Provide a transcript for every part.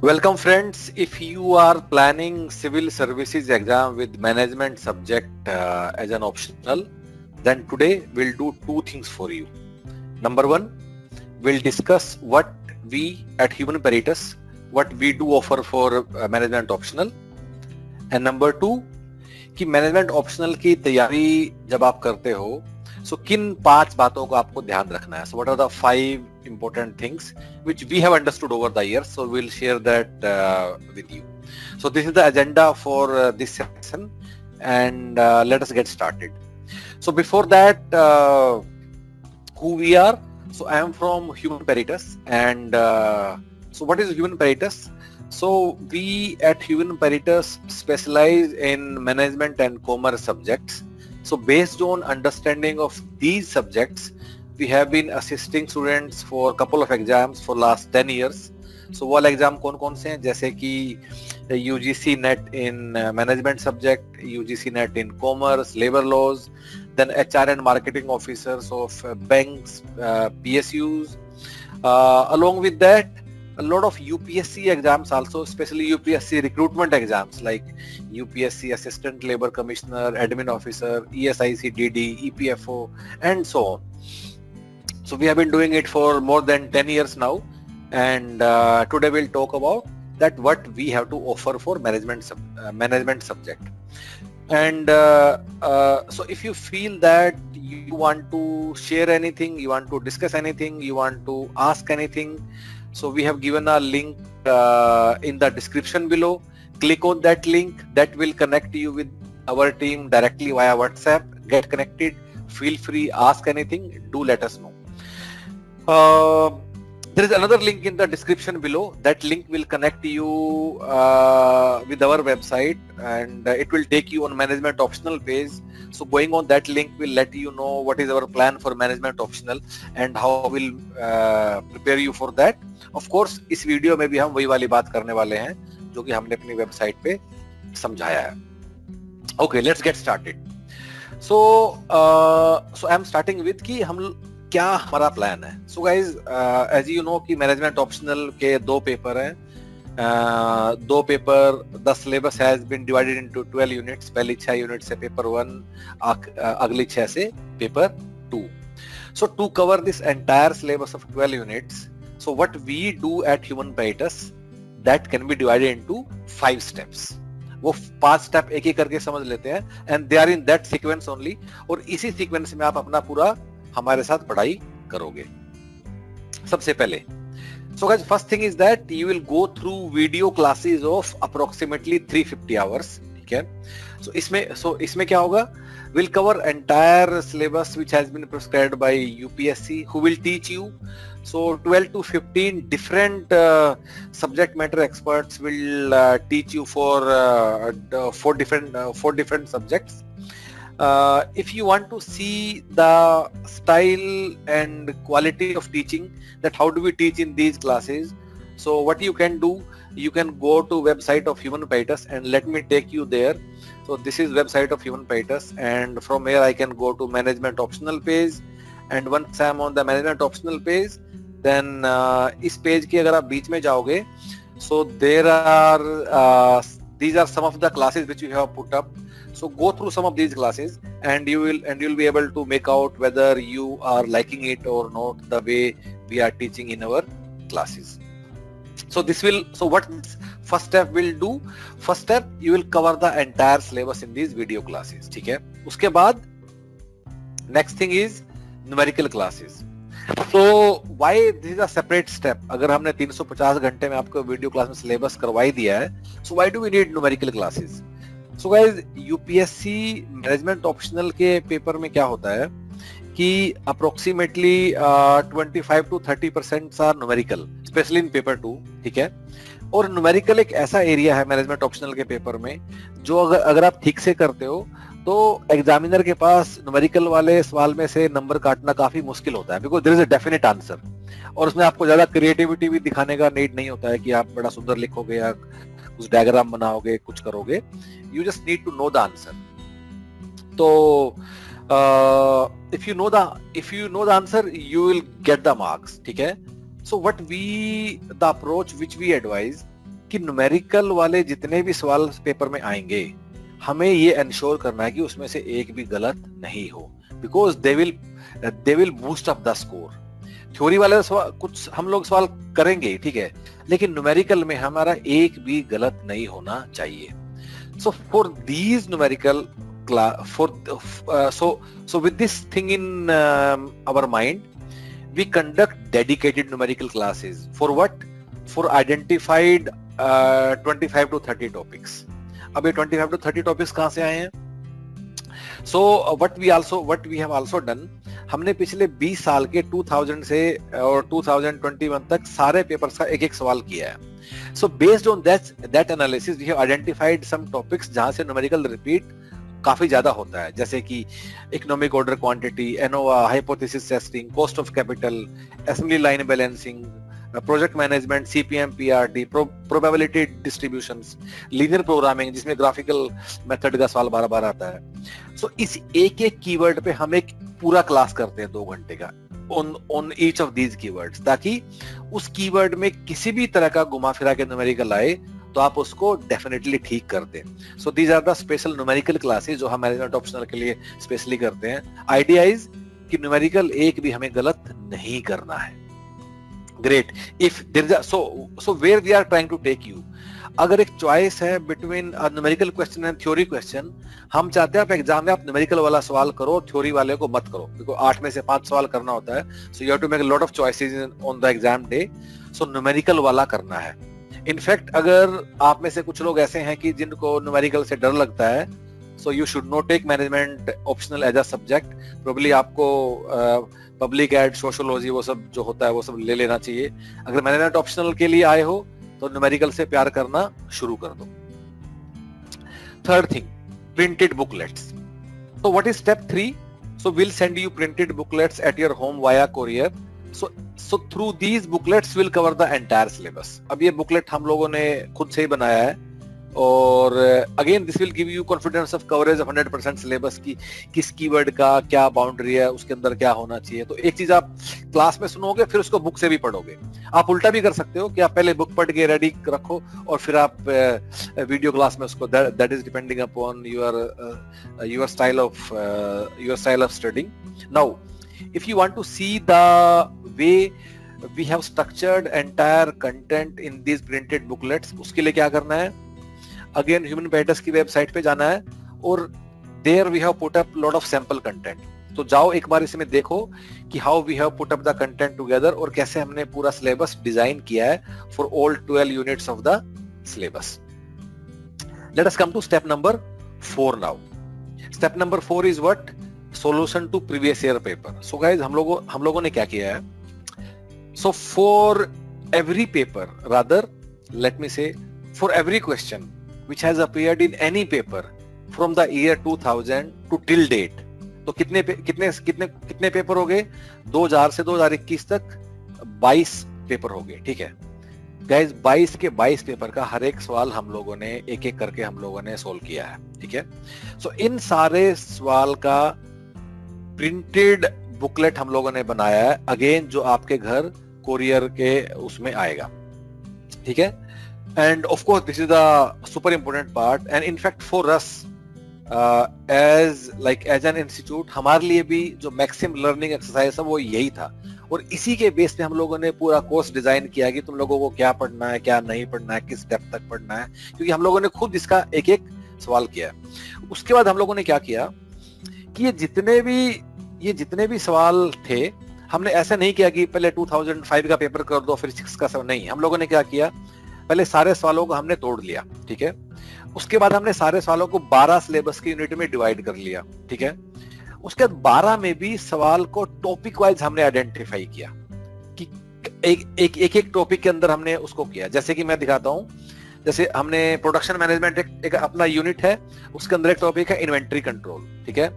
Welcome friends. If you are planning civil services exam with management subject as an optional, then today we'll do two things for you. Number one, we'll discuss what we at Human Peritus, what we do offer for management optional. And number two, कि management optional की तैयारी जब आप करते हो सो किन पांच बातों को आपको ध्यान रखना है. So what are the five important things which we have understood over the years, so we'll share that with you. So this is the agenda for this session, and let us get started. So before that, who we are. So I am from Human Peritus, and so what is Human Peritus? So we at Human Peritus specialize in management and commerce subjects. So based on understanding of these subjects, we have been assisting students for a couple of exams for last 10 years. So वो वाले exam कौन कौन से हैं, जैसे कि UGC NET in management subject, UGC NET in commerce, labor laws, then HR and marketing officers of banks, PSUs. Along with that, a lot of UPSC exams also, especially UPSC recruitment exams like UPSC Assistant Labor Commissioner, Admin Officer, ESIC DD, EPFO, and so on. So we have been doing it for more than 10 years now, and today we'll talk about that what we have to offer for management subject. And so if you feel that you want to share anything, you want to discuss anything, you want to ask anything, so we have given a link in the description below. Click on that link. That will connect you with our team directly via WhatsApp. Get connected. Feel free, ask anything. Do let us know. There is another link in the description below. That link will connect you with our website, and it will take you on management optional page. So going on that link will let you know what is our plan for management optional and how we'll prepare you for that. Of course, इस video में भी हम वही वाली बात करने वाले हैं जो कि हमने अपनी वेबसाइट पे समझाया है. Okay, let's get started. So I'm starting with कि हम क्या हमारा प्लान है. So guys, as you know कि मैनेजमेंट ऑप्शनल के दो पेपर हैं. दो paper, the syllabus has been divided into 12 units. पहली 6 यूनिट से पेपर 1, अगली 6 से paper 2. So to cover this entire syllabus of 12 units, so what we do at human peritus, that can be divided into 5 steps. वो 5 step एक एक करके समझ लेते हैं, and they are in that sequence only. और इसी सीक्वेंस में आप अपना पूरा हमारे साथ पढ़ाई करोगे. सबसे पहले, so guys, first thing is that you will go through video classes of approximately 350 hours. ठीक है. So इसमें क्या होगा? We'll cover entire syllabus which has been prescribed by UPSC, who will teach you. So 12 to 15 different subject matter experts will teach you for four different subjects. If you want to see the style and quality of teaching, that how do we teach in these classes, so what you can do, you can go to website of Human Peritus, and let me take you there. So this is website of Human Peritus, and from here I can go to management optional page, and once I am on the management optional page, then इस page के अगर आप बीच में जाओगे, so there are these are some of the classes which you have put up. So go through some of these classes, and you'll be able to make out whether you are liking it or not, the way we are teaching in our classes. So what first step will do? First step, you will cover the entire syllabus in these video classes. ठीक है. उसके बाद next thing is numerical classes. So why this is a separate step? अगर हमने 350 घंटे में आपको video class में सिलेबस करवाई दिया है, so why do we need numerical classes? So guys, UPSC management optional के पेपर में क्या होता है कि approximately 25 to 30% are numerical, specially in paper 2. ठीक है. और न्यूमेरिकल एक ऐसा एरिया है मैनेजमेंट ऑप्शनल के पेपर में जो अगर आप ठीक से करते हो तो एग्जामिनर के पास न्यूमेरिकल वाले सवाल में से नंबर काटना काफी मुश्किल होता है, because there is a definite answer. और उसमें आपको ज्यादा क्रिएटिविटी भी दिखाने का नीड नहीं होता है कि आप बड़ा सुंदर लिखोगे या कुछ डायग्राम बनाओगे, कुछ करोगे. You just need to know the answer. So if you know the answer, you will get the marks. ठीक है. So the approach which we advise, कि न्यूमेरिकल वाले जितने भी सवाल पेपर में आएंगे हमें ये इंश्योर करना है कि उसमें से एक भी गलत नहीं हो, because they will boost up the score. Theory वाले सवाल कुछ हम लोग सवाल करेंगे, ठीक है, लेकिन न्यूमेरिकल में हमारा एक भी गलत नहीं होना चाहिए। So for these numerical so with this thing in our mind, we conduct dedicated numerical classes for what? For identified 25 to 30 topics. अब ये 25 to 30 topics कहाँ से आए हैं? So what we have also done, हमने पिछले 20 साल के 2000 से और 2021 तक सारे पेपर्स का एक एक सवाल किया है। So based on that analysis, we have identified some topics जहाँ से numerical repeat काफी ज्यादा होता है, जैसे कि economic order quantity, ANOVA, hypothesis testing, cost of capital, assembly line balancing, project management, CPM, PRT, probability distributions, linear programming जिसमें graphical method का सवाल बार बार आता है। सो इस एक एक कीवर्ड पे हम एक पूरा क्लास करते हैं 2 घंटे का on each of these keywords, ताकि उस कीवर्ड में किसी भी तरह का घुमा फिरा के न्यूमेरिकल आए तो आप उसको डेफिनेटली ठीक कर दें। So these are the special numerical classes जो हम मैनेजमेंट ऑप्शनल के लिए स्पेशली करते हैं। आइडिया इज कि न्यूमेरिकल एक भी हमें गलत नहीं करना है। Great. If there is so where we are trying to take you, अगर एक चॉइस है between numerical question and theory question, हम चाहते हैं आप एग्जाम में आप न्यूमेरिकल वाला सवाल करो, थ्योरी वाले को मत करो, बिकॉज़ 8 में से 5 सवाल करना होता है। So you have to make a lot of choices on the exam day. So numerical वाला करना है। इनफैक्ट अगर आप में से कुछ लोग ऐसे हैं कि जिनको न्यूमेरिकल से डर लगता है, so you should not take management optional as a subject. Probably आपको पब्लिक एड, सोशियोलॉजी वो सब जो होता है वो सब ले लेना चाहिए। अगर मैनेजमेंट ऑप्शनल के लिए आए हो तो न्यूमेरिकल से प्यार करना शुरू कर दो। Third thing, printed booklets. So what is step 3? So will send you printed booklets at your home via courier. So through these booklets will cover the entire syllabus. अब ये बुकलेट हम लोगों ने खुद से ही बनाया है, और again this will give you confidence of coverage of 100% syllabus की किस कीवर्ड का क्या बाउंड्री है, उसके अंदर क्या होना चाहिए। तो एक चीज आप क्लास में सुनोगे फिर उसको बुक से भी पढ़ोगे। आप उल्टा भी कर सकते हो कि आप पहले बुक पढ़ के रेडी रखो और फिर आप वीडियो क्लास में उसको, that is depending upon your style of studying. Now if you want to see the way we have structured entire content in these printed booklets, उसके लिए क्या करना है? Again, Human Betas की वेबसाइट पे जाना है और there we have put up lot of sample content. तो जाओ एक बार इसमें देखो कि how we have put up the content together और कैसे हमने पूरा सिलेबस डिजाइन किया है for all 12 units of the syllabus. Let us come to step number 4 now. Step number 4 is what? Solution to previous year paper. So guys, हम लोगों ने क्या किया है? So for every paper, rather let me say for every question which has appeared in any paper from the year 2000 to till date, तो कितने paper हो गए? 2000 से 2021 तक 22 पेपर हो गए, ठीक है गाइज। 22 के 22 पेपर का हर एक सवाल हम लोगों ने एक एक करके हम लोगों ने सोल्व किया है, ठीक है। सो इन सारे सवाल का प्रिंटेड बुकलेट हम लोगों ने बनाया है, अगेन जो आपके घर कोरियर के उसमें आएगा, ठीक है। And of course this is the super important part, and in fact for us as an institute, हमारे लिए भी जो मैक्सिमम लर्निंग एक्सरसाइज है वो यही था, और इसी के बेस पे हम लोगों ने पूरा कोर्स डिजाइन किया कि तुम लोगों को क्या पढ़ना है, क्या नहीं पढ़ना है, किस डेप्थ तक पढ़ना है, क्योंकि हम लोगों ने खुद इसका एक एक सवाल किया। उसके बाद हम लोगों ने क्या किया कि ये जितने भी सवाल थे, हमने ऐसा नहीं किया कि पहले 2005 का पेपर कर दो फिर 6 का सवाल, नहीं। हम लोगों ने क्या किया, पहले सारे सवालों को हमने तोड़ लिया, ठीक है। उसके बाद हमने सारे सवालों को 12 सिलेबस की यूनिट में डिवाइड कर लिया, ठीक है। उसके बाद 12 में भी सवाल को टॉपिक वाइज हमने आइडेंटिफाई किया कि एक टॉपिक के अंदर हमने उसको किया। जैसे कि मैं दिखाता हूं, जैसे हमने प्रोडक्शन मैनेजमेंट एक अपना यूनिट है, उसके अंदर एक टॉपिक है इन्वेंट्री कंट्रोल, ठीक है।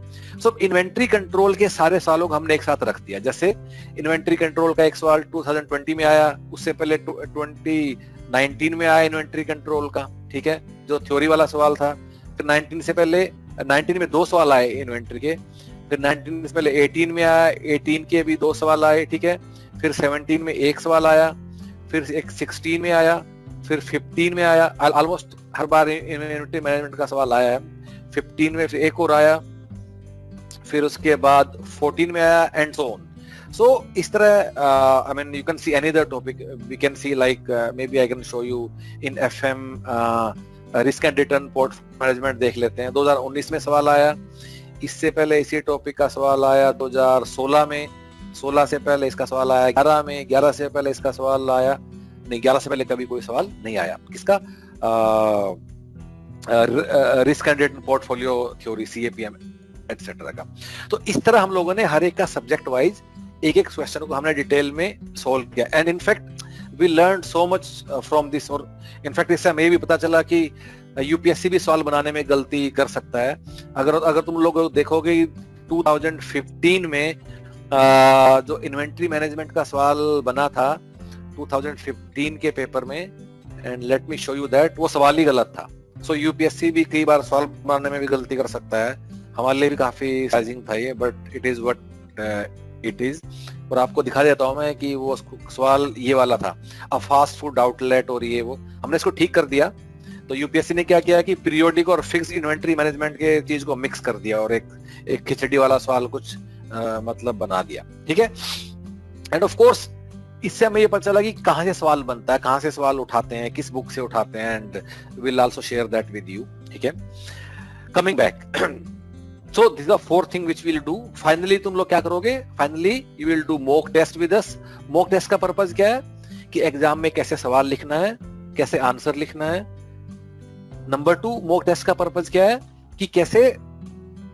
सो इन्वेंट्री कंट्रोल के सारे सवालों को हमने एक साथ रख दिया। जैसे इन्वेंट्री कंट्रोल का एक सवाल 2020 में आया, उससे पहले 2019 में आया इन्वेंट्री कंट्रोल का, ठीक है, जो थ्योरी वाला सवाल था। फिर 19 में 2 सवाल आए इन्वेंट्री के, फिर 19 से पहले 18 में आया, 18 के भी 2 सवाल आए, ठीक है। फिर 17 में 1 सवाल आया, फिर एक 16 में आया, फिर 15 में आया, ऑलमोस्ट हर बार इन्वेंटरी मैनेजमेंट का सवाल आया है। 15 में फिर एक और आया, फिर उसके बाद 14 में आया, एंड सो ऑन। So इस तरह I mean you can see any other topic, we can see like maybe I can show you in FM risk and return portfolio management देख लेते हैं। 2019 में सवाल आया, इससे पहले इसी टॉपिक का सवाल आया 2016 में, 16 से पहले इसका सवाल आया 11 में, 11 से पहले इसका सवाल आया नहीं, 11 से पहले कभी कोई सवाल नहीं आया किसका, risk and return portfolio theory CAPM etcetera का। तो इस तरह हम लोगों ने हर एक का सब्जेक्ट वाइज एक एक क्वेश्चन को हमने डिटेल में सोल्व किया, and in fact we learn so much from this. और इनफैक्ट इससे हमें भी पता चला कि यूपीएससी भी सवाल बनाने में गलती कर सकता है। अगर तुम लोग देखोगे 2015 में जो इन्वेंट्री मैनेजमेंट का सवाल बना था 2015 के पेपर में, and let me show you that, वो सवाल ही गलत था। सो यूपीएससी भी कई बार सवाल बनाने में भी गलती कर सकता है, हमारे लिए भी काफी सरप्राइजिंग था ये, but it is what it is. और आपको दिखा देता हूं मैं कि वो सवाल ये वाला था, अ फास्ट फूड आउटलेट, और ये वो हमने इसको ठीक कर दिया। तो यूपीएससी ने क्या किया कि पीरियोडिक और फिक्स इन्वेंट्री मैनेजमेंट के चीज को मिक्स कर दिया और एक खिचड़ी वाला सवाल कुछ मतलब बना दिया, ठीक है। एंड ऑफ कोर्स इससे हमें ये पता चला कि कहां से सवाल बनता है, कहां से सवाल उठाते हैं, किस बुक से उठाते हैं, and will also share that with you, ठीक है। Coming back, so this is the fourth thing which we'll do. Finally तुम लोग क्या करोगे, finally you will do mock test with us. mock test का पर्पस क्या है कि एग्जाम में कैसे सवाल लिखना है, कैसे आंसर लिखना है। नंबर 2, mock test का पर्पस क्या है कि कैसे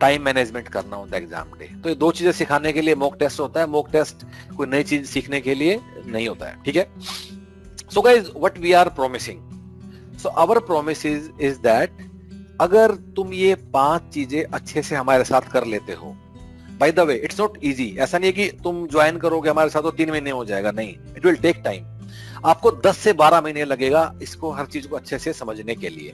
टाइम मैनेजमेंट करना होता है एग्जाम डे। तो ये दो चीजें सिखाने के लिए mock test होता है। mock test कोई नई चीज सीखने के लिए नहीं होता है, ठीक है। So guys, what we are promising, so our promise is that अगर तुम ये 5 चीजें अच्छे से हमारे साथ कर लेते हो, by the way it's not easy, ऐसा नहीं है कि तुम ज्वाइन करोगे हमारे साथ तो 3 महीने हो जाएगा, नहीं, इट विल टेक टाइम। आपको 10 से 12 महीने लगेगा इसको हर चीज को अच्छे से समझने के लिए।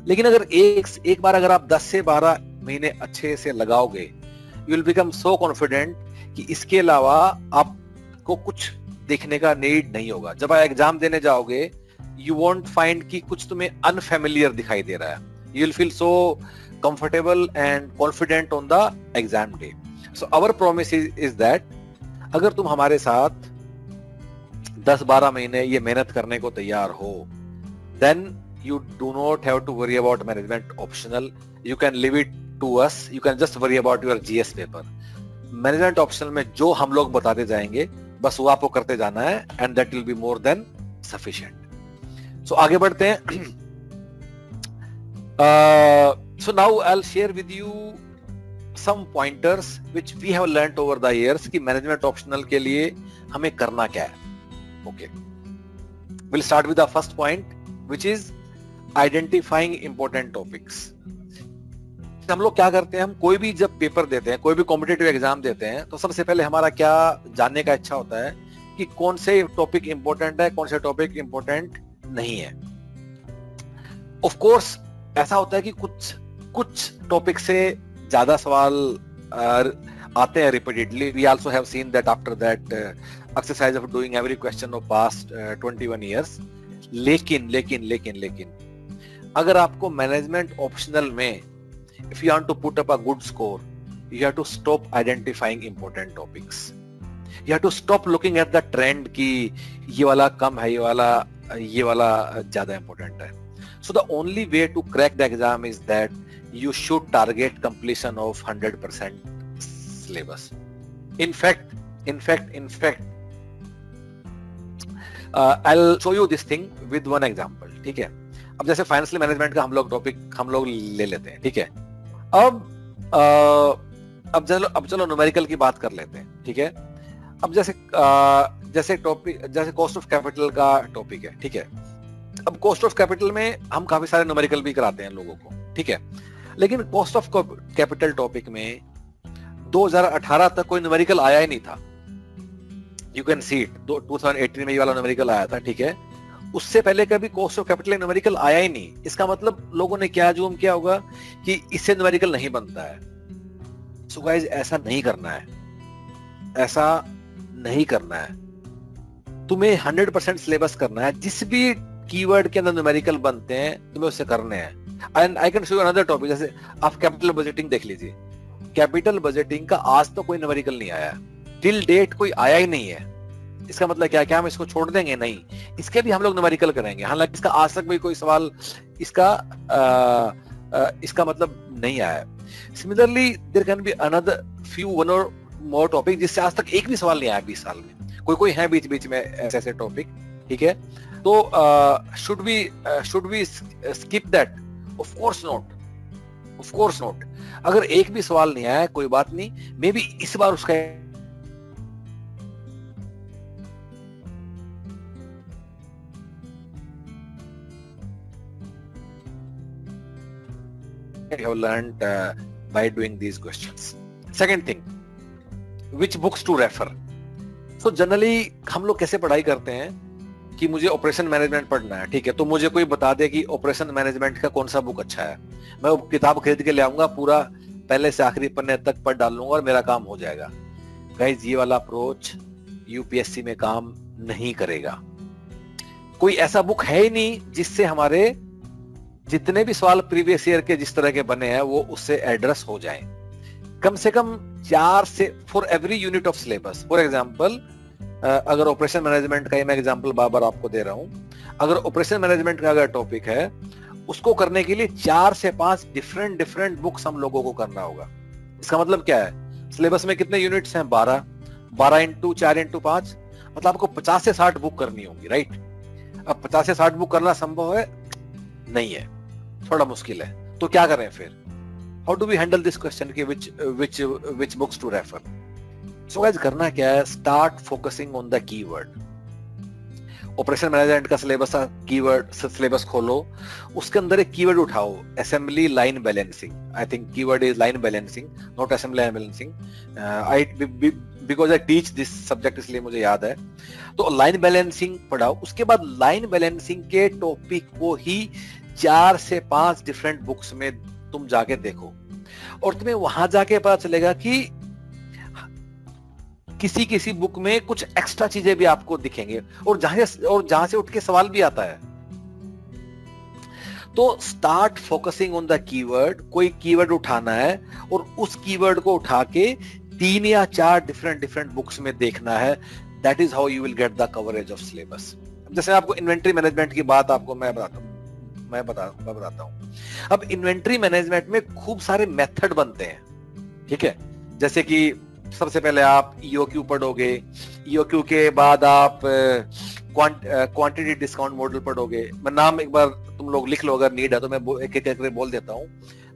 लेकिन अगर एक बार अगर आप 10 से 12 महीने अच्छे से लगाओगे, you will become so confident कि इसके अलावा आपको कुछ देखने का नीड नहीं होगा। जब आप एग्जाम देने जाओगे, यू वोंट फाइंड कि कुछ तुम्हें अनफेमिलियर दिखाई दे रहा है। You will feel so comfortable and confident on the exam day. So our promise is that अगर तुम हमारे साथ 10-12 महीने ये मेहनत करने को तैयार हो, then you do not have to worry about management optional. You can leave it to us. You can just worry about your GS paper. Management optional में जो हम लोग बताते जाएंगे बस वो आपको करते जाना है, and that will be more than sufficient. So आगे बढ़ते हैं। So now I'll share with you some pointers which we have learnt over the years कि management optional के लिए हमें करना क्या है। Okay, we'll start with the first point which is identifying important topics. हम लोग क्या करते हैं, हम कोई भी जब पेपर देते हैं, कोई भी कॉम्पिटिटिव एग्जाम देते हैं, तो सबसे पहले हमारा क्या जानने का इच्छा होता है कि कौन से टॉपिक इंपॉर्टेंट है, कौन से टॉपिक इंपॉर्टेंट नहीं है। ऑफ कोर्स ऐसा होता है कि कुछ टॉपिक से ज्यादा सवाल आते हैं repeatedly. We also have seen that after that exercise of doing every question of past 21 years. लेकिन अगर आपको मैनेजमेंट ऑप्शनल में if you want to put up a good score, you have to stop identifying important topics. You have to stop looking at the trend कि ये वाला कम है, ये वाला ज्यादा इंपॉर्टेंट है। So the only way to crack the exam is that you should target completion of 100% syllabus. In fact, I'll show you this thing with one example. ठीक है, अब जैसे फाइनेंशियल मैनेजमेंट का हम लोग टॉपिक ले लेते हैं, ठीक है। अब चलो न्यूमेरिकल की बात कर लेते हैं, ठीक है। अब जैसे टॉपिक जैसे कॉस्ट ऑफ कैपिटल का टॉपिक है, ठीक है। अब कॉस्ट ऑफ कैपिटल में हम काफी सारे न्यूमेरिकल भी कराते हैं लोगों को, ठीक है। लेकिन कॉस्ट ऑफ कैपिटल टॉपिक में 2018 तक कोई न्यूमेरिकल आया ही नहीं था। यू कैन सी इट, 2018 में ये वाला न्यूमेरिकल आया था, ठीक है। उससे पहले कभी कॉस्ट ऑफ कैपिटल न्यूमेरिकल आया ही नहीं। इसका मतलब लोगों ने क्या अज्यूम किया होगा कि इससे न्यूमेरिकल नहीं बनता है। सो गाइस, ऐसा नहीं करना है, ऐसा नहीं करना है। तुम्हें 100% सिलेबस करना है। जिस भी कीवर्ड के अंदर न्यूमेरिकल बनते हैं, तुम्हें उससे करने हैं। And I can show you another topic, जैसे आप कैपिटल बजटिंग देख लीजिए। कैपिटल बजटिंग का आज तो कोई न्यूमेरिकल नहीं आया, टिल डेट कोई आया ही नहीं है। इसका मतलब क्या है, क्या हम इसको छोड़ देंगे? नहीं, इसके भी हम लोग न्यूमेरिकल करेंगे। हालांकि इसका आज तक भी कोई सवाल इसका मतलब नहीं आया है। Similarly there can be another few one और मोर टॉपिक जिससे आज तक एक भी सवाल नहीं आया 20 साल में। कोई है बीच बीच में ऐसे ऐसे टॉपिक, ठीक है? तो should we skip that? Of course not, of course not. अगर एक भी सवाल नहीं आया कोई बात नहीं, मे बी इस बार उसका you have learned by doing these questions. Second thing, which books to refer? So generally हम लोग कैसे पढ़ाई करते हैं कि मुझे ऑपरेशन मैनेजमेंट पढ़ना है, ठीक है? तो मुझे कोई बता दे कि ऑपरेशन मैनेजमेंट का कौन सा बुक अच्छा है, मैं वो किताब खरीद के ले आऊंगा, पूरा पहले से आखिरी पन्ने तक पढ़ डालूंगा और मेरा काम हो जाएगा। गाइस, ये वाला अप्रोच यूपीएससी में काम नहीं करेगा। कोई ऐसा बुक है ही नहीं जिससे हमारे जितने भी सवाल प्रीवियस ईयर के जिस तरह के बने हैं वो उससे एड्रेस हो जाएं। कम से कम 4 से for every unit of syllabus. For example, अगर ऑपरेशन मैनेजमेंट का ही मैं एग्जांपल बार-बार आपको दे रहा हूं, अगर ऑपरेशन मैनेजमेंट का अगर टॉपिक है, उसको करने के लिए 4 से 5 डिफरेंट बुक्स हम लोगों को करना होगा। इसका मतलब क्या है? सिलेबस में कितने यूनिट्स हैं? 12 इंटू 4 इंटू 5, मतलब आपको 50 से 60 बुक करनी होगी, राइट? अब 50 से 60 बुक करना संभव है? नहीं है, थोड़ा मुश्किल है। तो क्या करें फिर? How do we handle this question कि which books to refer? So guys, करना क्या है? Start focusing on the keyword. Operation management का सिलेबस का कीवर्ड सिलेबस खोलो, उसके अंदर एक कीवर्ड उठाओ, assembly line balancing. I think keyword is line balancing, not assembly line balancing. I because I teach this subject, इसलिए मुझे याद है। तो लाइन बैलेंसिंग पढ़ाओ, उसके बाद लाइन बैलेंसिंग के टॉपिक को ही 4 से 5 डिफरेंट बुक्स में तुम जाके देखो, और तुम्हें वहां जाके पता चलेगा कि किसी बुक में कुछ एक्स्ट्रा चीजें भी आपको दिखेंगे, और जहां से उठ के सवाल भी आता है। तो start focusing on the keyword. कोई कीवर्ड उठाना है और उस कीवर्ड को उठा के 3 या 4 डिफरेंट बुक्स में देखना है। That is how you will get the coverage of syllabus. जैसे आपको इन्वेंट्री मैनेजमेंट की बात आपको मैं बताता हूं। अब इन्वेंट्री मैनेजमेंट में खूब सारे मेथड बनते हैं, ठीक है? जैसे कि सबसे पहले आप ईओक्यू पढ़ोगे, ईओक्यू के बाद आप क्वांटिटी डिस्काउंट मॉडल पढ़ोगे। मैं नाम एक बार तुम लोग लिख लो, अगर नीड है तो मैं एक एक करके बोल देता हूँ।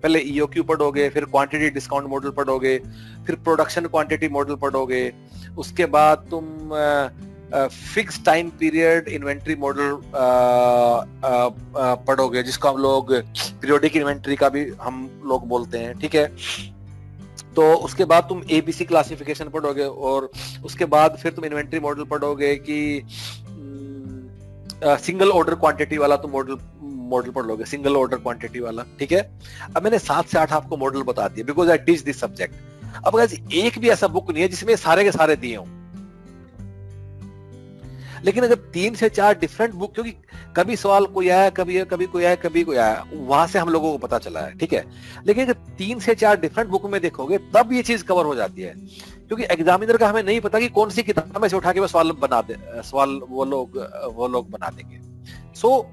पहले ईओक्यू पढ़ोगे, फिर क्वांटिटी डिस्काउंट मॉडल पढ़ोगे, फिर प्रोडक्शन क्वांटिटी मॉडल पढ़ोगे, उसके बाद तुम fix time period inventory model पढ़ोगे, जिसको हम लोग पीरियोडिक इन्वेंट्री का भी हम लोग बोलते हैं, ठीक है? तो उसके बाद तुम एबीसी क्लासिफिकेशन पढ़ोगे, और उसके बाद फिर तुम इन्वेंट्री मॉडल पढ़ोगे कि सिंगल ऑर्डर क्वांटिटी वाला तुम मॉडल पढ़ लोगे, सिंगल ऑर्डर क्वांटिटी वाला, ठीक है? अब मैंने 7 से 8 आपको मॉडल बता दिए, because I teach this subject. अब गाइस, एक भी ऐसा बुक नहीं है जिसमें सारे के सारे दिए हों, लेकिन अगर 3 से 4 डिफरेंट बुक, क्योंकि कभी सवाल कोई आया, कभी कोई आया, वहां से हम लोगों को पता चला है, ठीक है? लेकिन अगर 3 से 4 डिफरेंट बुक में देखोगे तब ये चीज कवर हो जाती है, क्योंकि एग्जामिनर का हमें नहीं पता कि कौन सी किताब में से उठा के वो सवाल वो लोग बना देंगे। So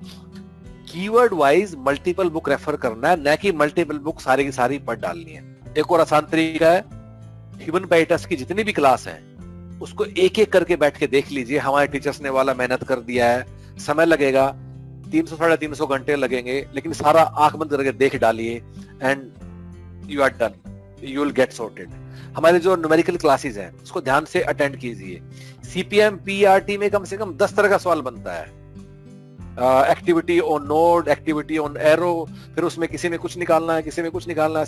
keyword wise multiple book refer करना है, न कि मल्टीपल बुक सारी की सारी पढ़ डालनी है। एक और आसान तरीका है, ह्यूमन पैराडाइज की जितनी भी क्लास है उसको एक एक करके बैठ के देख लीजिए। हमारे टीचर्स ने वाला मेहनत कर दिया है, समय लगेगा, 300-350 घंटे लगेंगे, लेकिन सारा आंख बंद करके देख डालिए and you are done, you will get sorted. हमारे जो न्यूमेरिकल क्लासेस हैं उसको ध्यान से अटेंड कीजिए। सीपीएम पीआरटी में कम से कम 10 तरह का सवाल बनता है। Activity on node, activity on arrow, फिर उसमें किसी में कुछ निकालना है, किसी में कुछ निकालना है।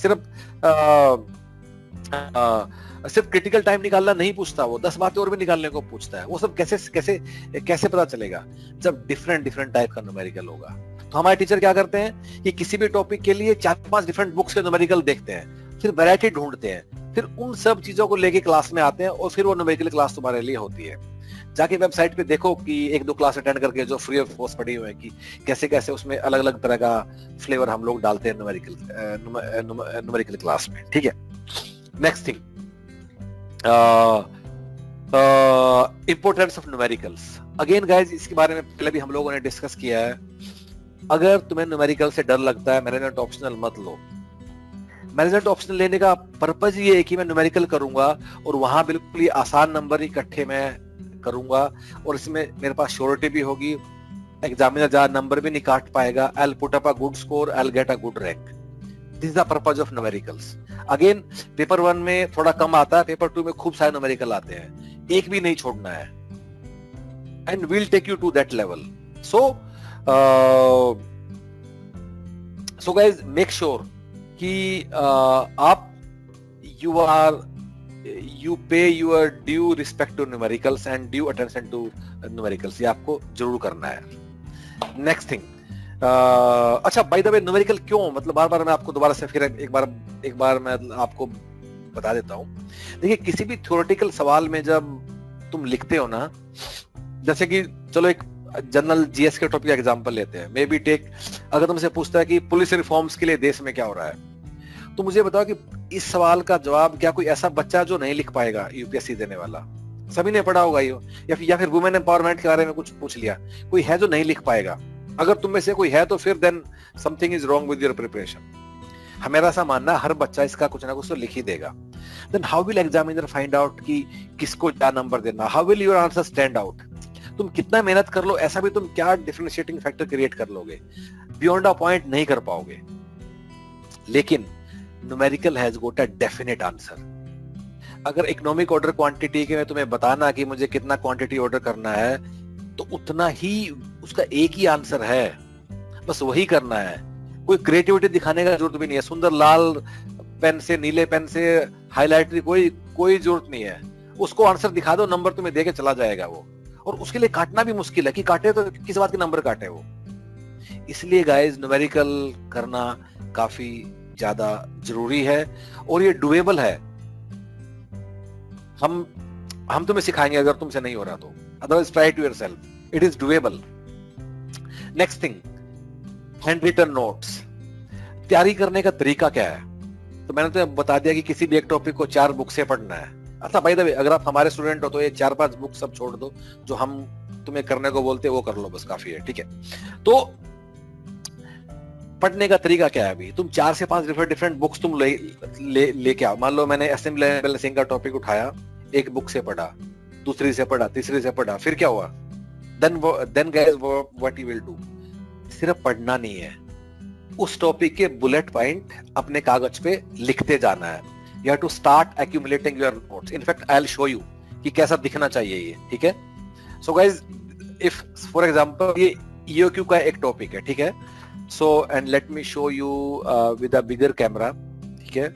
सिर्फ क्रिटिकल टाइम निकालना नहीं पूछता, वो 10 बातें और भी निकालने को पूछता है। वो सब कैसे पता चलेगा? जब डिफरेंट टाइप का न्यूमेरिकल होगा। तो हमारे टीचर क्या करते हैं कि किसी भी टॉपिक के लिए 4-5 डिफरेंट बुक्स के न्यूमेरिकल देखते हैं, फिर वैरायटी ढूंढते हैं, फिर उन सब चीजों को लेके क्लास में आते हैं, और फिर वो न्यूमेरिकल क्लास तुम्हारे लिए होती है। जाके वेबसाइट पे देखो कि एक दो क्लास अटेंड करके जो फ्री ऑफ कॉस्ट पड़ी हुई है कि कैसे कैसे उसमें अलग अलग तरह का फ्लेवर हम लोग डालते हैं न्यूमेरिकल क्लास में, ठीक है। Next thing, importance of numericals. Again guys, इसके बारे में पहले भी हम लोगों ने डिस्कस किया है। अगर तुम्हें न्यूमेरिकल से डर लगता है, मैनेजमेंट ऑप्शनल मत लो। मैनेजमेंट ऑप्शनल लेने का पर्पज ये है कि मैं न्यूमेरिकल करूंगा और वहां बिल्कुल ही आसान नंबर इकट्ठे मैं करूंगा और इसमें मेरे पास श्योरिटी भी होगी, एग्जामिनर ज्यादा नंबर भी नहीं काट पाएगा। I will put up a good score, I will get a good rank. This is the purpose of numericals. Again, paper 1 में थोड़ा कम आता है, पेपर 2 में खूब सारे न्यूमेरिकल आते हैं, एक भी नहीं छोड़ना है, and we'll take you to that level. So guys, make sure कि आप you pay your due respect to numericals and due attention to numericals। ये आपको जरूर करना है। नेक्स्ट थिंग, अच्छा बाय द वे, न्यूमेरिकल क्यों, मतलब बार बार मैं आपको दोबारा से फिर एक बार मैं आपको बता देता हूँ। देखिए, किसी भी थ्योरेटिकल सवाल में जब तुम लिखते हो ना, जैसे कि चलो एक जनरल जीएस के टॉपिक का एग्जांपल लेते हैं, मे बी टेक, अगर तुमसे पूछता है कि पुलिस रिफॉर्म्स के लिए देश में क्या हो रहा है, तो मुझे बताओ कि इस सवाल का जवाब क्या कोई ऐसा बच्चा जो नहीं लिख पाएगा, यूपीएससी देने वाला, सभी ने पढ़ा होगा ये, या फिर वुमेन एम्पावरमेंट के बारे में कुछ पूछ लिया, कोई है जो नहीं लिख पाएगा? अगर तुम में से कोई है तो फिर then something is wrong with your preparation. मेरा ऐसा मानना है हर बच्चा इसका कुछ ना कुछ तो लिख ही देगा। Then how will examiner find out कि किसको क्या नंबर देना? How will your answer stand out? तुम कितना मेहनत कर लो, ऐसा भी तुम क्या डिफरेंशिएटिंग फैक्टर क्रिएट कर लोगे? बियॉन्ड अ पॉइंट नहीं कर पाओगे। लेकिन numerical has got a definite answer. अगर इकोनॉमिक ऑर्डर क्वांटिटी के में तुम्हें बताना कि मुझे कितना क्वांटिटी ऑर्डर करना है, तो उतना ही उसका एक ही आंसर है, बस वही करना है। कोई क्रिएटिविटी दिखाने का जरूरत भी नहीं है, सुंदर लाल पेन से, नीले पेन से हाईलाइट की कोई जरूरत नहीं है। उसको आंसर दिखा दो, नंबर तुम्हें देके चला जाएगा वो। और उसके लिए काटना भी मुश्किल है कि काटे तो किस बात के नंबर काटे वो। इसलिए गाइस, न्यूमेरिकल करना काफी ज्यादा जरूरी है और ये डुएबल है। हम तुम्हें सिखाएंगे अगर तुमसे नहीं हो रहा तो, otherwise try to yourself, it is doable. Next thing, hand written notes. तैयारी करने का तरीका क्या है? तो मैंने तो बता दिया कि किसी भी एक टॉपिक को 4 बुक से पढ़ना है। अच्छा बाय द वे, अगर आप हमारे स्टूडेंट हो तो ये 4-5 बुक सब छोड़ दो, जो हम तुम्हें करने को बोलते हैं वो कर लो, बस काफी है, ठीक है। तो पढ़ने का तरीका क्या है? अभी तुम 4 से 5 डिफरेंट बुक्स तुम लेके आओ। मान लो मैंने असेंबली बैलेंसिंग का टॉपिक उठाया, एक बुक से पढ़ा, दूसरी से पढ़ा, तीसरी से पढ़ा, फिर क्या हुआ? Then guys, what you will do, सिर्फ पढ़ना नहीं है, उस टॉपिक के बुलेट पॉइंट अपने कागज पे लिखते जाना है। You have to start accumulating your notes. In fact I will show you कि कैसा दिखना चाहिए ये, ठीक है। So guys, if for example ये ईओक्यू का एक टॉपिक है, ठीक है। So and let me show you with a bigger camera, ठीक है।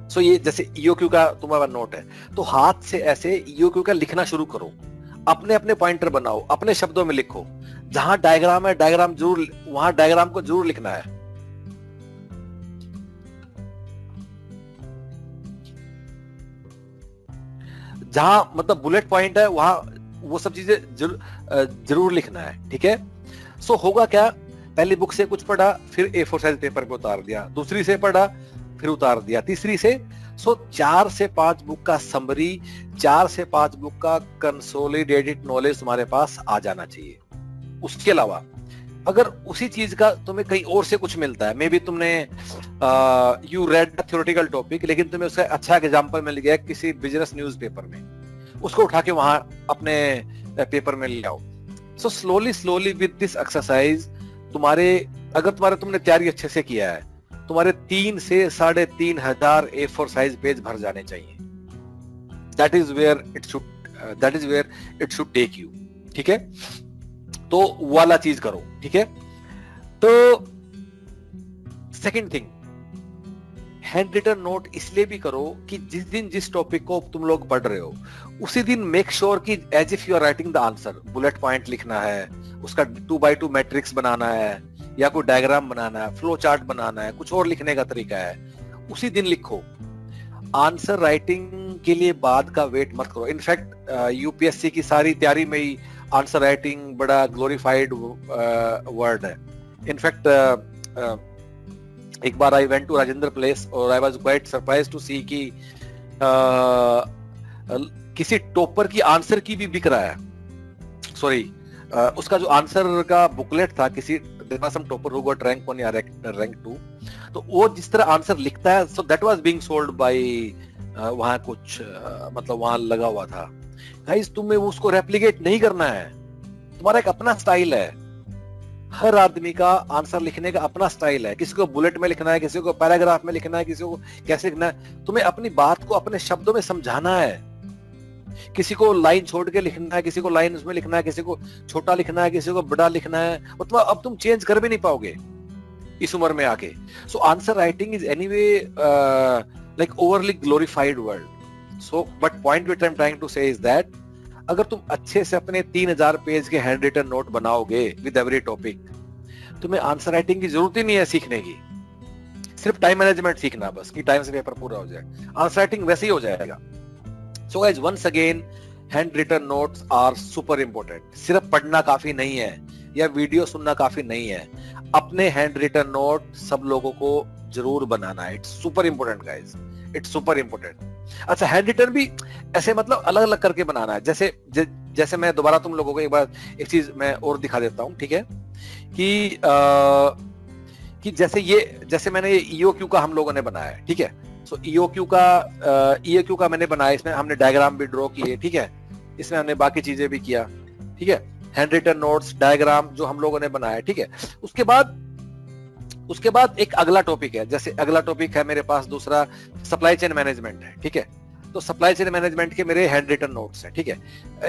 सो ये जैसे ईओक्यू का तुम्हारा नोट है, तो हाथ से ऐसे ईओक्यू का लिखना शुरू करो, अपने अपने पॉइंटर बनाओ, अपने शब्दों में लिखो। जहां डायग्राम है, डायग्राम जरूर, वहां डायग्राम को जरूर लिखना है। जहां मतलब बुलेट पॉइंट है, वहां वो सब चीजें जरूर लिखना है, ठीक है। सो होगा क्या, पहली बुक से कुछ पढ़ा, फिर A4 साइज पेपर पे उतार दिया, दूसरी से पढ़ा, फिर उतार दिया, तीसरी से। सो 4 से 5 बुक का समरी, 4 से 5 बुक का कंसोलिडेटेड नॉलेज तुम्हारे पास आ जाना चाहिए। उसके अलावा अगर उसी चीज का तुम्हें कहीं और से कुछ मिलता है, मे बी तुमने you read the theoretical topic, लेकिन तुम्हें उसका अच्छा एग्जांपल मिल गया किसी बिजनेस न्यूज पेपर में, उसको उठा के वहां अपने पेपर में ले आओ। So slowly with this exercise, तुमने तैयारी अच्छे से किया है, तुम्हारे 3 से 3,500 A4 साइज पेज भर जाने चाहिए। That is where it should take you, ठीक है। तो वाला चीज करो, ठीक है। तो second thing, hand written note इसलिए भी करो कि जिस दिन जिस टॉपिक को तुम लोग पढ़ रहे हो, उसी दिन मेक श्योर कि as if you are writing the answer, bullet point लिखना है, उसका 2x2 मैट्रिक्स बनाना है, या कोई डायग्राम बनाना है, फ्लो चार्ट बनाना है, कुछ और लिखने का तरीका है, उसी दिन लिखो। आंसर राइटिंग के लिए बाद का वेट मत करो. इनफैक्ट यूपीएससी की सारी तैयारी में ही आंसर राइटिंग बड़ा ग्लोरीफाइड वर्ड है. इनफैक्ट एक बार I went to Rajendra place और I was quite surprised to see कि किसी टॉपर की आंसर की भी बिक रहा है. सॉरी, उसका जो आंसर का बुकलेट था, किसी there was some topper who got rank 1 या रैंक 2, तो वो जिस तरह आंसर लिखता है, so that was being sold by वहां कुछ मतलब वहां लगा हुआ था. गाइस, तुम्हें उसको रेप्लिकेट नहीं करना है. तुम्हारा एक अपना स्टाइल है. हर आदमी का आंसर लिखने का अपना स्टाइल है. किसी को बुलेट में लिखना है, किसी को पैराग्राफ में लिखना है, किसी को कैसे लिखना है. तुम्हें अपनी बात को अपने शब्दों में समझाना है. किसी को लाइन छोड़ के लिखना है, किसी को लाइन उसमें लिखना है, किसी को छोटा लिखना है, किसी को बड़ा लिखना है, और तुम अब तुम चेंज कर भी नहीं पाओगे इस उम्र में आके. So answer writing is anyway like overly glorified word. So but point which I am trying to say is that अगर तुम अच्छे से अपने 3000 पेज के हैंड रिटन नोट बनाओगे विद एवरी टॉपिक, तुम्हें आंसर राइटिंग की जरूरत ही नहीं है सीखने की. सिर्फ टाइम मैनेजमेंट सीखना बस, कि टाइम से पेपर पूरा हो जाए. आंसर राइटिंग वैसे ही हो जाएगा. So guys, once again, handwritten notes are super important. सिर्फ पढ़ना काफी नहीं है या वीडियो सुनना काफी नहीं है. अपने हैंड रिटन नोट सब लोगों को जरूर बनाना है. It's super important guys, it's super important. अच्छा, हैंड रिटन भी ऐसे मतलब अलग अलग करके बनाना है. जैसे मैं दोबारा तुम लोगों को एक चीज मैं और दिखा देता हूँ, ठीक है, कि जैसे मैंने ये EOQ का हम लोगों ने बनाया है, ठीक है. सो EOQ का मैंने बनाया. इसमें हमने डायग्राम भी ड्रॉ किए, ठीक है. इसमें हमने बाकी चीजें भी किया, ठीक है. हैंड रिटन नोट्स, डायग्राम जो हम लोगों ने बनाया, ठीक है. उसके बाद एक अगला टॉपिक है. जैसे अगला टॉपिक है मेरे पास दूसरा, सप्लाई चेन मैनेजमेंट है, ठीक है. तो सप्लाई चेन मैनेजमेंट के मेरे हैंड रिटन नोट्स है, ठीक है.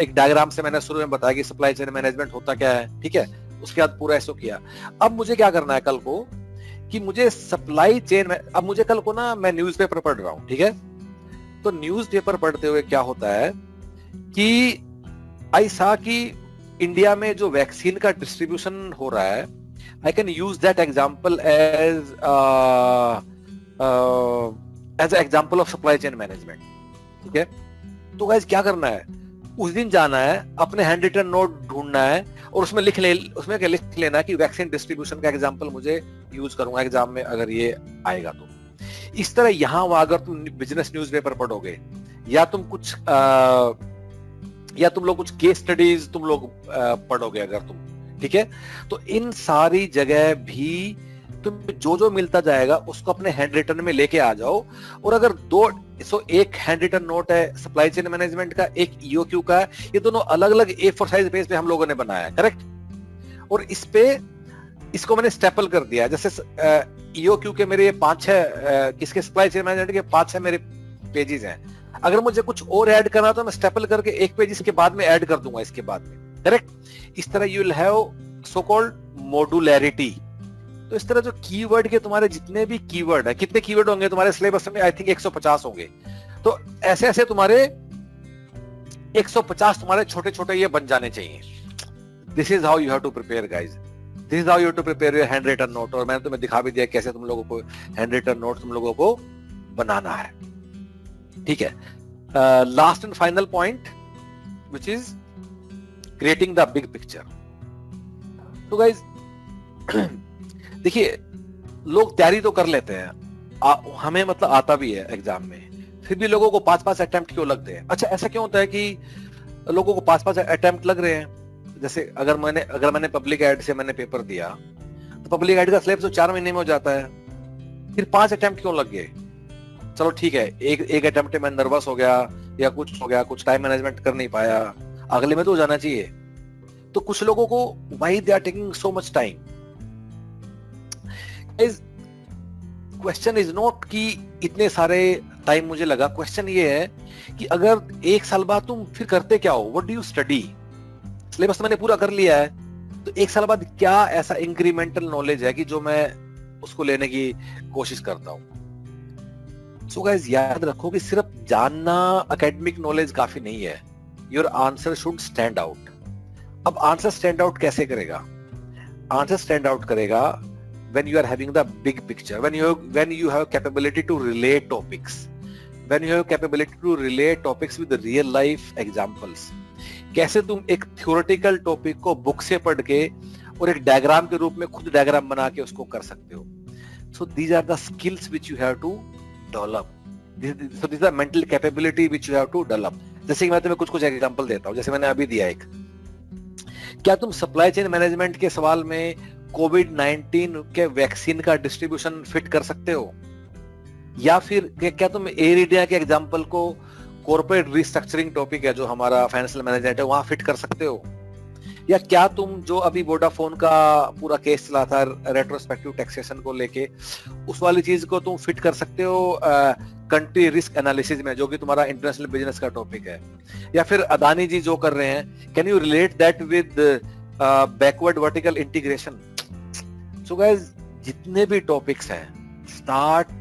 एक डायग्राम से मैंने शुरू में बताया कि सप्लाई चेन मैनेजमेंट होता क्या है, ठीक है. उसके बाद पूरा ऐसा किया. अब मुझे क्या करना है कल को, कि मुझे सप्लाई चेन में, अब मुझे कल को ना, मैं न्यूज़पेपर पढ़ रहा हूं, ठीक है. तो न्यूज़पेपर पढ़ते हुए क्या होता है कि आई सा कि इंडिया में जो वैक्सीन का डिस्ट्रीब्यूशन हो रहा है, I can use that example as example of supply chain management, ठीक है. तो गाइस क्या करना है, उस दिन जाना है, अपने हैंड रिटन नोट ढूंढना है और उसमें लिख लेना कि वैक्सीन डिस्ट्रीब्यूशन का एग्जांपल मुझे यूज करूंगा एग्जाम में अगर ये आएगा तो. इस तरह यहाँ वहां अगर तुम बिजनेस न्यूज़पेपर पढ़ोगे या तुम कुछ केस स्टडीज तुम लोग पढ़ोगे अगर तुम, ठीक है, तो इन सारी जगह भी तुम जो मिलता जाएगा उसको अपने हैंड रिटन में लेके आ जाओ. और अगर एक हैंड रिटन नोट है सप्लाई चेन मैनेजमेंट का, एक EOQ का है, ये दोनों अलग अलग A4 साइज पेज पे हम लोगों ने बनाया है, करेक्ट. और इसको मैंने स्टेपल कर दिया. जैसे EOQ के मेरे 5-6 किसके सप्लाई चेन मैनेजमेंट के 5-6 मेरे पेजेस हैं. अगर मुझे कुछ और ऐड करना तो मैं स्टेपल करके एक पेज इसके बाद में ऐड कर दूंगा इसके बाद में, करेक्ट. इस तरह you will have so called modularity. तो इस तरह जो कीवर्ड के तुम्हारे जितने भी कीवर्ड है, कितने कीवर्ड होंगे तुम्हारे सिलेबस में, आई थिंक 150 होंगे. तो ऐसे ऐसे तुम्हारे 150 तुम्हारे छोटे छोटे ये बन जाने चाहिए. This is how you have to prepare guys. This is how you have to prepare your hand written note. और मैंने तुम्हें दिखा भी दिया कैसे तुम लोगों को हैंड रिटन नोट तुम लोगों को बनाना है, ठीक है. Last and final point which is creating the big picture. तो गाइज देखिए, लोग तैयारी तो कर लेते हैं, हमें मतलब आता भी है एग्जाम में, फिर भी लोगों को 5-5 अटेम्प्ट क्यों लगते हैं. अच्छा, ऐसा क्यों होता है कि लोगों को 5-5 अटेम्प्ट लग रहे हैं. जैसे अगर मैंने पब्लिक एड से मैंने पेपर दिया, तो पब्लिक एड का सिलेबस तो 4 महीने में हो जाता है, फिर 5 अटेम्प्ट क्यों लग गए. चलो ठीक है, एक अटेम्प्ट में नर्वस हो गया या कुछ हो गया, कुछ टाइम मैनेजमेंट कर नहीं पाया, अगले में तो हो जाना चाहिए. तो कुछ लोगों को why they are taking so much time. Question is not कि इतने सारे टाइम मुझे लगा. क्वेश्चन ये है कि अगर 1 साल बाद तुम फिर करते क्या हो, what do you study. Syllabus तो मैंने पूरा कर लिया है, तो 1 साल बाद क्या ऐसा इंक्रीमेंटल नॉलेज है कि जो मैं उसको लेने की कोशिश करता हूं. सो गाइस, याद रखो कि सिर्फ जानना, एकेडमिक नॉलेज काफी नहीं है. Your answer should stand out. अब आंसर स्टैंड आउट कैसे करेगा. आंसर स्टैंड आउट करेगा when you are having the big picture, when you have capability to relate topics, when you have capability to relate topics with real life examples. कैसे तुम एक theoretical topic को book से पढ़ के और एक diagram के रूप में खुद diagram बना के उसको कर सकते हो. So these are the skills which you have to develop. So these are mental capability which you have to develop. जैसे कि मैं तुम्हें कुछ एग्जांपल देता हूँ, जैसे मैंने अभी दिया एक. क्या तुम सप्लाई चेन मैनेजमेंट के सवाल में कोविड-19 के वैक्सीन का डिस्ट्रीब्यूशन फिट कर सकते हो? या फिर क्या तुम एयर इंडिया के एग्जांपल को कॉर्पोरेट रिस्ट्रक्चरिंग टॉपिक है जो हमारा फाइनेंशियल मैनेजमेंट है वहां फिट कर सकते हो? या क्या तुम जो अभी वोडाफोन का पूरा केस चला था रेट्रोस्पेक्टिव टैक्सेशन को लेके, उस वाली चीज को तुम फिट कर सकते हो कंट्री रिस्क एनालिसिस में, जो कि तुम्हारा इंटरनेशनल बिजनेस का टॉपिक है? या फिर अदानी जी जो कर रहे हैं, can you relate that with backward vertical integration? So guys, जितने भी टॉपिक्स हैं, start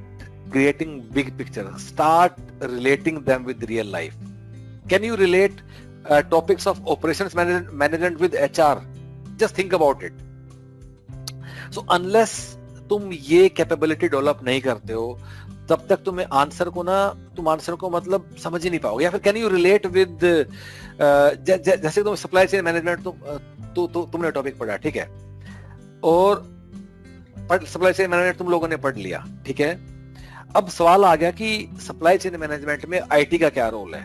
creating big picture, start relating them with real life. Can you relate topics of operations management with HR? Just think about it. So unless तुम ये capability develop नहीं करते हो, तब तक तुम्हें आंसर को मतलब समझ ही नहीं पाओगे. या फिर can you relate with जैसे तुम सप्लाई चेन मैनेजमेंट तुमने टॉपिक पढ़ा, ठीक है, और सप्लाई चेन मैनेजमेंट तुम लोगों ने पढ़ लिया, ठीक है. अब सवाल आ गया कि सप्लाई चेन मैनेजमेंट में आईटी का क्या रोल है.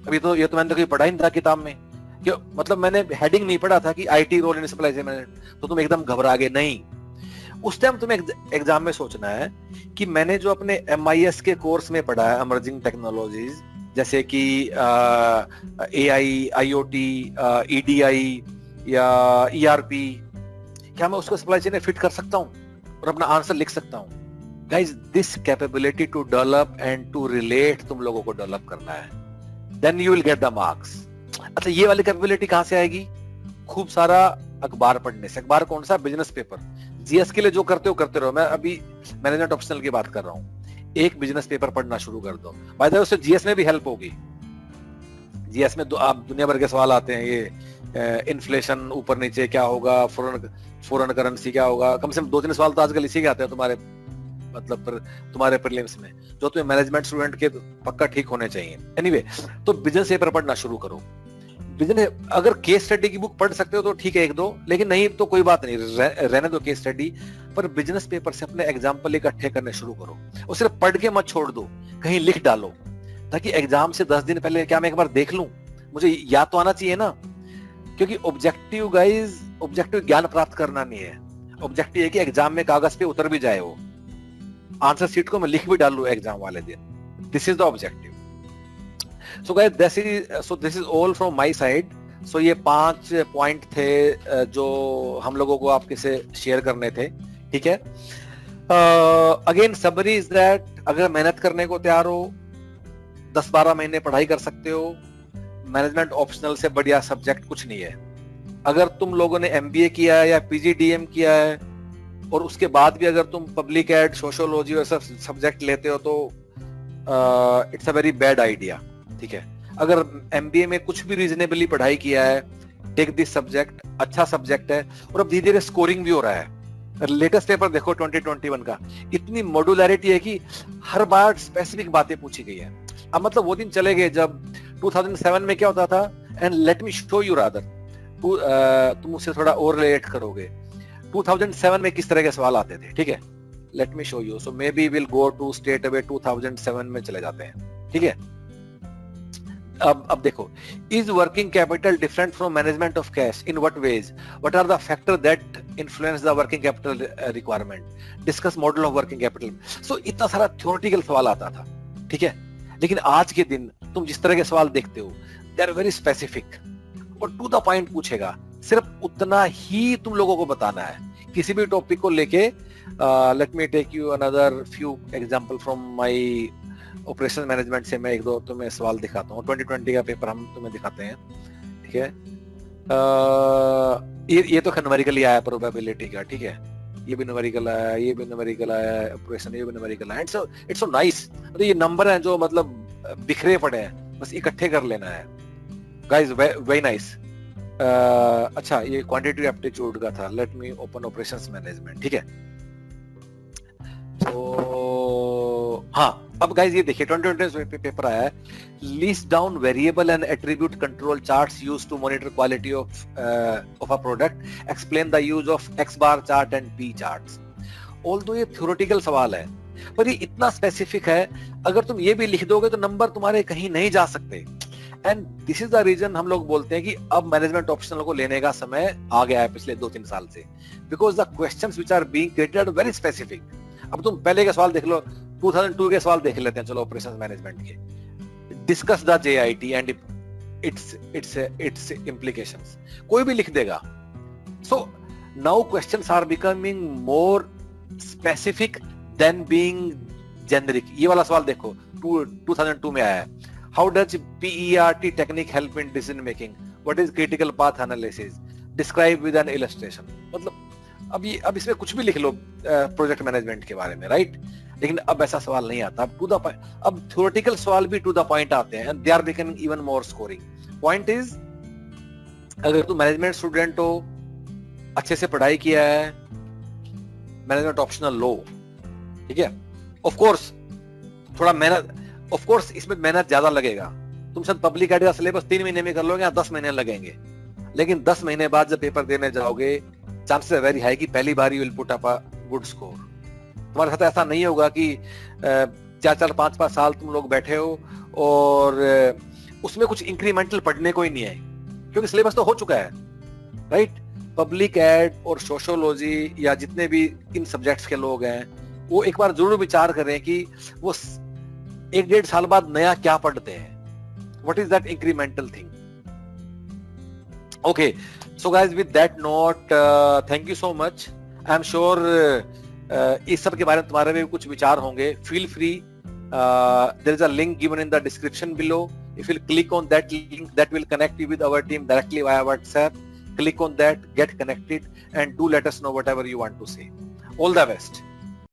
अभी तो ये तो मैंने कहीं पढ़ा ही नहीं था किताब में, क्यों, मतलब मैंने हेडिंग नहीं पढ़ा था कि IT role in supply chain management, तो तुम एकदम घबरा गए. नहीं, उस टाइम तुम्हें एग्जाम में सोचना है कि मैंने जो अपने MIS के कोर्स में पढ़ा है, इमर्जिंग टेक्नोलॉजीज, जैसे कि AI, IoT, EDI या ERP, क्या मैं उसको सप्लाई चेन में फिट कर सकता हूँ और अपना आंसर लिख सकता हूँ? Guys, this capability to develop and to relate तुम लोगों को डेवलप करना है. Then you will get the marks. अच्छा, ये वाली कैपेबिलिटी कहाँ से आएगी? खूब सारा अखबार पढ़ने से. अखबार कौन सा? Business paper. जीएस के लिए जो करते रहो. मैं अभी मैनेजमेंट ऑप्शनल की बात कर रहा हूँ. एक बिजनेस पेपर पढ़ना शुरू कर दो. बाय द वे, उससे जीएस में भी हेल्प होगी. जीएस में आप दुनिया भर के सवाल आते हैं. ये इन्फ्लेशन ऊपर नीचे क्या होगा, फॉरेन करेंसी क्या होगा. कम से कम 2-3 सवाल तो आजकल इसी के आते हैं तुम्हारे, मतलब तुम्हारे प्रीलिम्स में, जो तुम्हें मैनेजमेंट स्टूडेंट के पक्का ठीक होने चाहिए. एनीवे, तो बिजनेस पेपर पढ़ना शुरू करो. बिजनेस, अगर केस स्टडी की बुक पढ़ सकते हो तो ठीक है, 1-2, लेकिन नहीं तो कोई बात नहीं, रहने दो केस स्टडी. पर बिजनेस पेपर से अपने एग्जाम्पल इकट्ठे करने शुरू करो, और सिर्फ पढ़ के मत छोड़ दो, कहीं लिख डालो, ताकि एग्जाम से 10 दिन पहले क्या मैं एक बार देख लूं, मुझे याद तो आना चाहिए ना. क्योंकि ऑब्जेक्टिव गाइज, ऑब्जेक्टिव ज्ञान प्राप्त करना नहीं है. ऑब्जेक्टिव है कि एग्जाम में कागज पे उतर भी जाए, वो आंसर शीट को मैं लिख भी डालू एग्जाम वाले दिन. This is the objective. So guys, this is all from my side. So ये 5 पॉइंट थे जो हम लोगों को आपके से शेयर करने थे, ठीक है. अगेन समरी इज दैट अगर मेहनत करने को तैयार हो, 10-12 महीने पढ़ाई कर सकते हो. मैनेजमेंट ऑप्शनल से बढ़िया सब्जेक्ट कुछ नहीं है. अगर तुम लोगों ने MBA किया है या PGDM किया है, और उसके बाद भी अगर तुम पब्लिक एड, सोशियोलॉजी और सब सब्जेक्ट लेते हो, तो it's a very bad idea, ठीक है. अगर MBA में कुछ भी रीजनेबली पढ़ाई किया है, टेक दिस सब्जेक्ट, अच्छा सब्जेक्ट है. और अब धीरे धीरे स्कोरिंग भी हो रहा है. लेटेस्ट पेपर देखो 2021 का, इतनी मॉड्यूलैरिटी है कि हर बार स्पेसिफिक बातें पूछी गई है. अब मतलब वो दिन चले गए जब 2007 में क्या होता था. And let me show you rather, तुम उससे थोड़ा और रिलेट करोगे. 2007 में किस तरह के सवाल आते थे, ठीक है. Let me show you. So maybe will go to straight away 2007 में चले जाते हैं, ठीक है. अब देखो, is working capital different from management of cash? In what ways? What are the factor that influence the working capital requirement? Discuss model of working capital. So इतना सारा थ्योरेटिकल सवाल आता था, ठीक है. लेकिन आज के दिन तुम जिस तरह के सवाल देखते हो, दे आर वेरी स्पेसिफिक और टू द पॉइंट पूछेगा. सिर्फ उतना ही तुम लोगों को बताना है किसी भी टॉपिक को लेके. Let me take you another few example from my operation management से. मैं 1-2 तुम्हें सवाल दिखाता हूँ. 2020 का पेपर हम तुम्हें दिखाते हैं, ठीक है. ये तो न्यूमेरिकली आया प्रोबेबिलिटी का, ठीक है. ये भी न्यूमेरिकल आया, ये भी न्यूमेरिकल आया, ऑपरेशन ये भी न्यूमेरिकल आया. It's so nice. तो ये नंबर हैं जो मतलब बिखरे पड़े हैं, बस इकट्ठे कर लेना है. Guys, very nice. अच्छा, ये क्वांटिटेटिव एप्टीट्यूड का था. Let me open operations management, ठीक है. तो हाँ, अब गाइस ये देखिए 2020 पेपर आया है, list down variable and attribute control charts used to monitor quality of a product, explain the use of X bar chart and P charts. Although ये थ्योरेटिकल सवाल है, पर ये इतना स्पेसिफिक है, अगर तुम ये भी लिख दोगे तो नंबर तुम्हारे कहीं नहीं जा सकते। And this is the reason हम लोग बोलते हैं कि अब मैनेजमेंट ऑप्शनल को लेने का समय आ गया है पिछले 2-3 साल से, because the questions which are being created are very specific. अब तुम पहले के सवाल देख लो, 2002 के सवाल देख लेते हैं, चलो ऑपरेशंस मैनेजमेंट के। Discuss the JIT and it's implications, कोई भी लिख देगा। So now questions are becoming more specific then being generic. ये वाला सवाल देखो 2002 में आया है, how does PERT technique help in decision making, what is critical path analysis, describe with an illustration. मतलब अब इसमें कुछ भी लिख लो प्रोजेक्ट मैनेजमेंट के बारे में, राइट? लेकिन अब ऐसा सवाल नहीं आता, अब थ्योरेटिकल सवाल भी टू द पॉइंट आते हैं, and they are becoming even more scoring. Point is, अगर तुम मैनेजमेंट स्टूडेंट हो, अच्छे से पढ़ाई किया है, मैनेजमेंट ऑप्शनल लो, ठीक है, ऑफ कोर्स थोड़ा मेहनत, ऑफ कोर्स इसमें मेहनत ज्यादा लगेगा। तुम शायद पब्लिक एड का सिलेबस 3 महीने में कर लोगे या 10 महीने लगेंगे, लेकिन 10 महीने बाद जब पेपर देने जाओगे, चांसेस आर वेरी हाई कि पहली बार you will put up a good score. तुम्हारे साथ ऐसा नहीं होगा कि 4-4, 5-5 साल तुम लोग बैठे हो और उसमें कुछ इंक्रीमेंटल पढ़ने को ही नहीं है, क्योंकि सिलेबस तो हो चुका है, राइट? पब्लिक एड और सोशियोलॉजी या जितने भी इन सब्जेक्ट्स के लोग हैं, वो एक बार जरूर विचार करें कि वो 1-1.5 साल बाद नया क्या पढ़ते हैं, what is that incremental thing. Okay, so guys, with that note, thank you so much. I'm sure इस सब के बारे में तुम्हारे भी कुछ विचार होंगे। Feel free, there is a link given in the description below. If you click on that link, that will connect you with our team directly via WhatsApp. Click on that, get connected, and do let us know whatever you want to say. All the best.